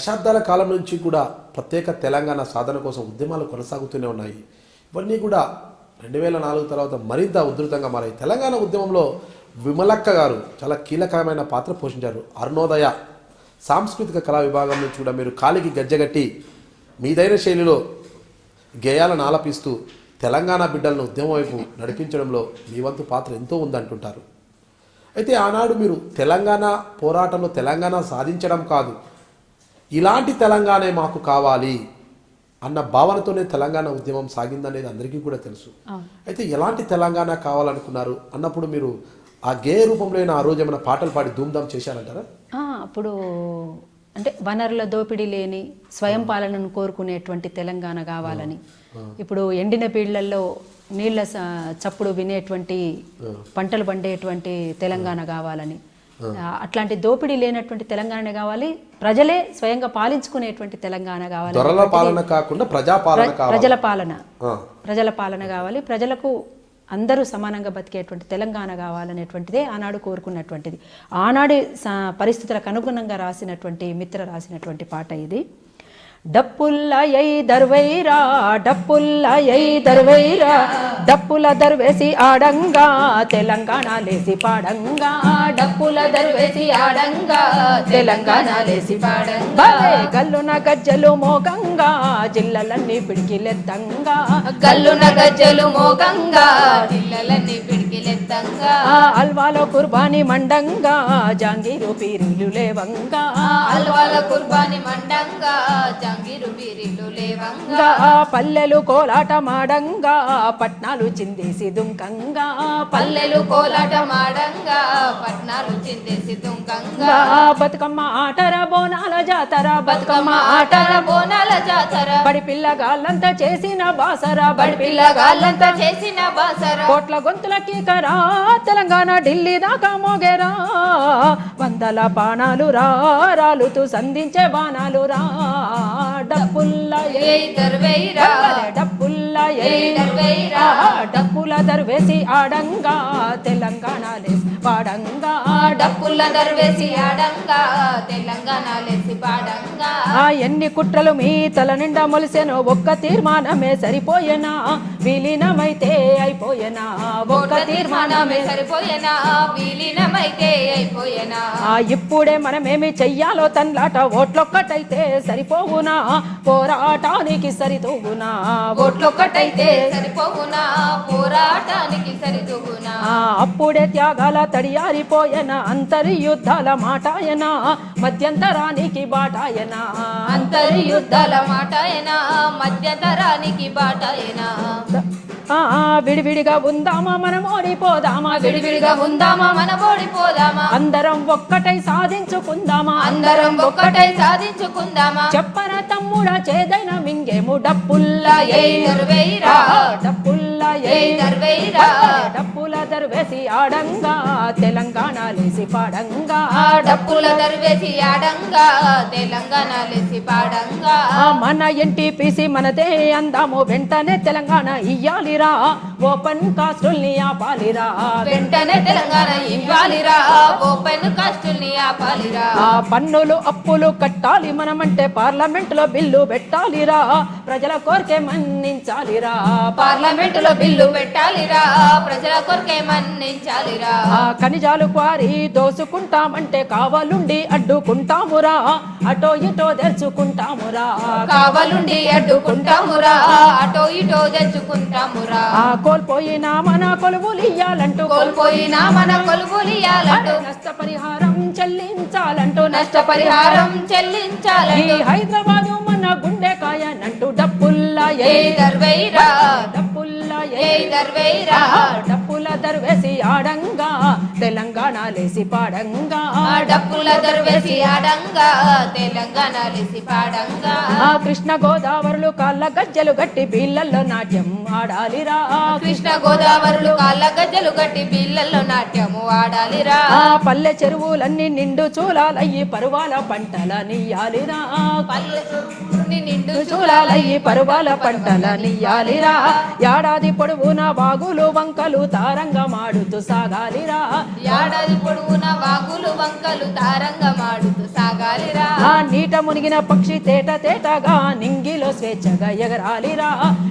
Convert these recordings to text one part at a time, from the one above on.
దశాబ్దాల కాలం నుంచి కూడా ప్రత్యేక తెలంగాణ సాధన కోసం ఉద్యమాలు కొనసాగుతూనే ఉన్నాయి. ఇవన్నీ కూడా 2004 తర్వాత మరింత ఉధృతంగా మారాయి. తెలంగాణ ఉద్యమంలో విమలక్క గారు చాలా కీలకమైన పాత్ర పోషించారు. అరుణోదయ సాంస్కృతిక కళా విభాగం నుంచి కూడా మీరు కాలికి గజ్జగట్టి మీదైన శైలిలో గేయాలను ఆలపిస్తూ తెలంగాణ బిడ్డలను ఉద్యమం వైపు నడిపించడంలో మీ వంతు పాత్ర ఎంతో ఉందంటుంటారు. అయితే ఆనాడు మీరు తెలంగాణ పోరాటంలో తెలంగాణ సాధించడం కాదు, ఇలాంటి తెలంగాణే మాకు కావాలి అన్న భావనతోనే తెలంగాణ ఉద్యమం సాగిందనేది అందరికీ కూడా తెలుసు. అయితే ఎలాంటి తెలంగాణ కావాలనుకున్నారు అన్నప్పుడు మీరు ఆ గేయ రూపంలో ఆ రోజు ఏమైనా పాటలు పాడి ధూమ్ధామ్ చేశారంటారా? అప్పుడు అంటే వనరుల దోపిడీ లేని స్వయం పాలనను కోరుకునేటువంటి తెలంగాణ కావాలని, ఇప్పుడు ఎండిన పీళ్లల్లో నీళ్ల చప్పుడు వినేటువంటి పంటలు పండేటువంటి తెలంగాణ కావాలని, అట్లాంటి దోపిడీ లేనటువంటి తెలంగాణ కావాలి, ప్రజలే స్వయంగా పాలించుకునేటువంటి తెలంగాణ కావాలి, ప్రజల పాలన కావాలి, ప్రజలకు అందరూ సమానంగా బతికేటువంటి తెలంగాణ కావాలనేటువంటిదే ఆనాడు కోరుకున్నటువంటిది. ఆనాడు పరిస్థితులకు అనుగుణంగా రాసినటువంటి మిత్ర రాసినటువంటి పాట ఇది. డప్పుల్ల యై దర్వైరా డప్పుల్ల యై దర్వైరా డప్పుల దర్వేసి ఆడంగా తెలంగాణ లేసి పాడంగా డప్పుల దర్వేసి ఆడంగా తెలంగాణ లేసి పాడంగా గల్లున గజ్జలు మోగంగా జిల్లలన్నీ పిడికిలెత్తంగా గల్లున గజ్జలు మోగంగా జిల్లలన్నీ పిడికిలెత్తంగా అల్వాలో కుర్బానీ మండంగా జాంగీరు పీరీలు లేవంగా అల్వాలో కుర్బానీ మండంగా పల్లెలు కోలాట మాడంగా పట్నాలు చిందేసి దుంకంగా పల్లెలు కోలాట మాడంగా పట్నాలు చిందేసి దుంకంగా బతుకమ్మ ఆటర బోనాల జాతర బతుకమ్మ ఆటర బోనాల జాతర బడి పిల్లగాళ్ళంతా చేసిన బాసరా బడి పిల్లగాళ్ళంతా చేసిన బాసరా కోట్ల గొంతులకి కరా తెలంగాణ ఢిల్లీ దాకా మోగేరా వందల బాణాలు రాలుతూ సంధించే బాణాలు రా డప్పుల్ల యై దర్వైరా డప్పుల్ల యై దర్వైరా డప్పుల దర్వేసి ఆడంగా తెలంగాణ లేసి పాడంగా డప్పుల దర్వేసి ఆడంగా తెలంగాణ లేసి పాడంగా ఎన్ని కుట్రలు మీ తల నిండా మొలిసెను ఒక్క తీర్మానమే సరిపోయేనా విలీనమైతే అయిపోయేనా ఒక్క తీర్మానమే సరిపోయేనా విలీనమైతే అయిపోయేనా ఇప్పుడే మనమేమి చెయ్యాలో తన్లాట ఓట్లొక్కటైతే సరిపోవునా పోరాటానికి సరితూగునా ఓట్లొక్కటైతే సరిపోవునా పోరాటానికి సరితూగునా అప్పుడే త్యాగాల తడియారిపోయేనా అంతర్యుద్ధాల మాటాయనా మధ్యంతరానికి బాటాయనా అంతర్యుద్ధాల మాటాయనా మధ్యంతరానికి బాటాయనా విడివిడిగా ఉందామా మనం ఓడిపోదామా విడివిడిగా ఉందామా మనం ఓడిపోదామా అందరం ఒక్కటై సాధించుకుందామా అందరం ఒక్కటై సాధించుకుందామా చెప్పన తమ్ముడా చేదైన మింగేము డప్పుల్లా యై దర్వైరా డప్పుల్లా యై దర్వైరా డప్పుల దర్వేసి ఆడంగా తెలంగాణ లేసి పాడంగా డప్పుల దర్వేసి ఆడంగా తెలంగాణ లేసి పాడంగా మన ఎన్టీపీసీ మనదే అందాము వెంటనే తెలంగాణ ఇయ్యాలి ఓపెన్ కాస్టుల్ని ఆపాలిరా వెంటనే తెలంగాణ ఇవ్వాలిరా ఓపెన్ కాస్టుల్ని ఆపాలిరా పన్నులు అప్పులు కట్టాలి మనమంటే పార్లమెంట్ లో బిల్లు పెట్టాలిరా ప్రజల కోరికే మన్నించాలిరా పార్లమెంట్ లో బిల్లు పెట్టాలిరా ప్రజల కోరికే మన్నించాలిరా ఖనిజాలు క్వారీ దోసుకుంటామంటే కావాలుండి అడ్డుకుంటామురా అటో ఇటో తెచ్చుకుంటామురా కావాలుండి అడ్డుకుంటామురా అటో ఇటో తెచ్చుకుంటామురా కోల్పోయినా మన కొలువులియ్యాలంటూ కోల్పోయినా మన కొలువులియ్యాలంటూ నష్టపరిహారం చెల్లించాలంటూ నష్టపరిహారం చెల్లించాలంటూ హైదరాబాదు మన గుండెకాయనంటూ డప్పుల్లా యై దర్వైరా డప్పుల్లా యై దర్వైరా డప్పుల దర్వేసి ఆడంగా తెలంగాణ లేసి పాడంగా డప్పుల దర్వేసి ఆడంగా తెలంగాణ లేసి పాడంగా కృష్ణ గోదావరులు కాళ్ళ గజ్జలు గట్టి బీళ్ళల్లో నాట్యం ఆడాలిరా కృష్ణ గోదావరులు కాళ్ళ గజ్జలు గట్టి బీళ్ళల్లో నాట్యము ఆడాలిరా పల్లె చెరువులన్నీ నిండు చూలాలయ్యి పరువాల పంటల నియ్యాలిరా పల్లె నిండు చూలాలయ్యి పరువాల పంటల నియ్యాలిరా ఏడాది పొడవునా వాగులు వంకలు తారంగా మాడుతూ సాగాలిరా ఏడాది ఏడాది పొడవున వాగులు వంకలు తారంగమాడుతూ సాగాలిరా ఆ నీట మునిగిన పక్షి తేట తేటగా నింగిలో స్వేచ్ఛగా ఎగరాలిరా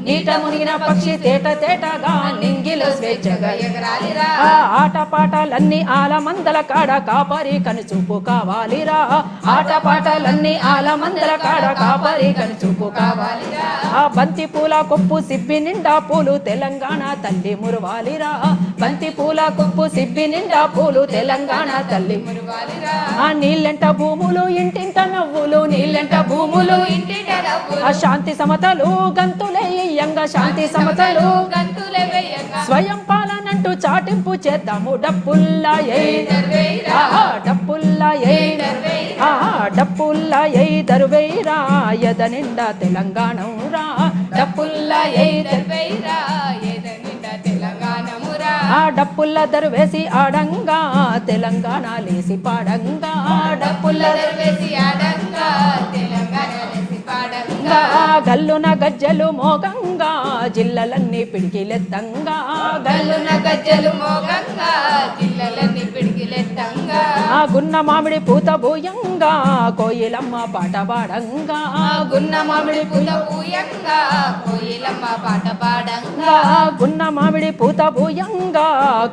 నీట మునిగిన పక్షి తేట తేటగా నింగిలో స్వేచ్ఛగా ఎగరాలిరా ఆ ఆటపాటలన్నీ ఆలమందల కాడ కాపరి కనుచూపు కావాలిరా ఆటపాటలన్నీ ఆలమందల కాడ కాపరి కనుచూపు కావాలిరా ఆ బంతి పూల కొప్పు సిబ్బి నిండా పూలు తెలంగాణ తల్లి మురువాలిరా బంతి పూల కొప్పు సిబ్బి నిండా పూలు తెలంగాణ తల్లి మురువాలిరా ఆ నీళ్ళెంట భూములు ఇంటింట నవ్వులు నీళ్ళెంట భూములు ఇంటిట నవ్వులు ఆ శాంతి సమతలు గంతులేయంగా శాంతి సమతలు గంతులే వేయంగా స్వయం పాలనంటూ చాటింపు చేద్దాము డప్పుల్లా దర్వేయిరా డప్పుల్లా డప్పుల్లా దరువేరా ఎద నిండా తెలంగాణం రా డప్పుల్లా దర్వేయిరా ఏదనిండా తెలంగాణమురా ఆ డప్పుల్ల దరువేసి ఆడంగా తెలంగాణ లేసి పాడంగా డప్పుల్ల దర్వేసి ఆడంగా తెలంగాణ లేసి పాడంగా గల్లున గజ్జలు మోగంగా జిల్లలన్నీ పిడికిలెత్తంగా గల్లున గజ్జలు మోగంగా జిల్లలన్నీ పిడికిలెత్తంగా ఆ గున్న మామిడి పూత భూయంగా కోయిలమ్మ పాట పాడంగా గున్న మామిడి పూత పూయంగా కోయిలమ్మ పాట పాడంగా గున్న మామిడి పూత భూయంగా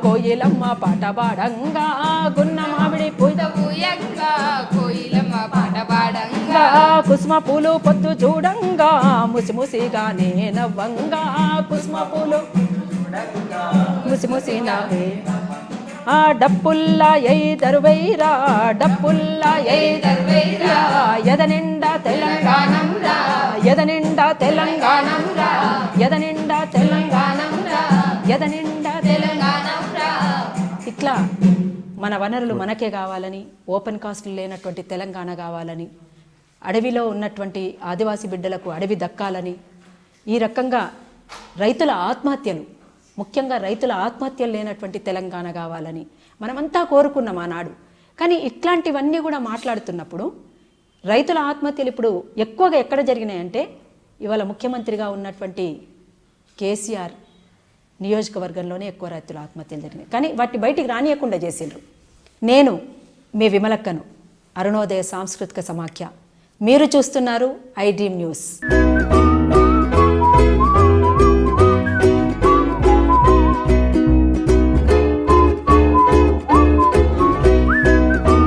కోయిలమ్మ పాట పాడంగా గున్న మామిడి పూత పూయంగా కోయిలమ్మ పాట పాడంగా కుసుమ పూలు పొద్దు చూడంగా ముసిముసిగానే నవ్వంగా కుసుమ పూలు ముసిముసి నవ్వే ఆ డప్పుల్లా దరువైరా డప్పుల్లా దర్వేయిరా ఎదనిండా తెలంగాణంరా ఎదనిండా తెలంగాణంరా ఎదనిండా తెలంగాణంరా ఎదనిండా తెలంగాణంరా ఇట్లా మన వనరులు మనకే కావాలని ఓపెన్ కాస్ట్లు లేనటువంటి తెలంగాణ కావాలని అడవిలో ఉన్నటువంటి ఆదివాసీ బిడ్డలకు అడవి దక్కాలని ఈ రకంగా రైతుల ఆత్మహత్యలు ముఖ్యంగా రైతుల ఆత్మహత్యలు లేనటువంటి తెలంగాణ కావాలని మనమంతా కోరుకున్నాం ఆనాడు. కానీ ఇట్లాంటివన్నీ కూడా మాట్లాడుతున్నప్పుడు రైతుల ఆత్మహత్యలు ఇప్పుడు ఎక్కువగా ఎక్కడ జరిగినాయంటే ఇవాళ ముఖ్యమంత్రిగా ఉన్నటువంటి కేసీఆర్ నియోజకవర్గంలోనే ఎక్కువ రైతుల ఆత్మహత్యలు జరిగినాయి. కానీ వాటి బయటికి రానియకుండా చేసిండ్రు. నేను మీ విమలక్కను, అరుణోదయ సాంస్కృతిక సమాఖ్య. మీరు చూస్తున్నారు ఐ డ్రీమ్ న్యూస్.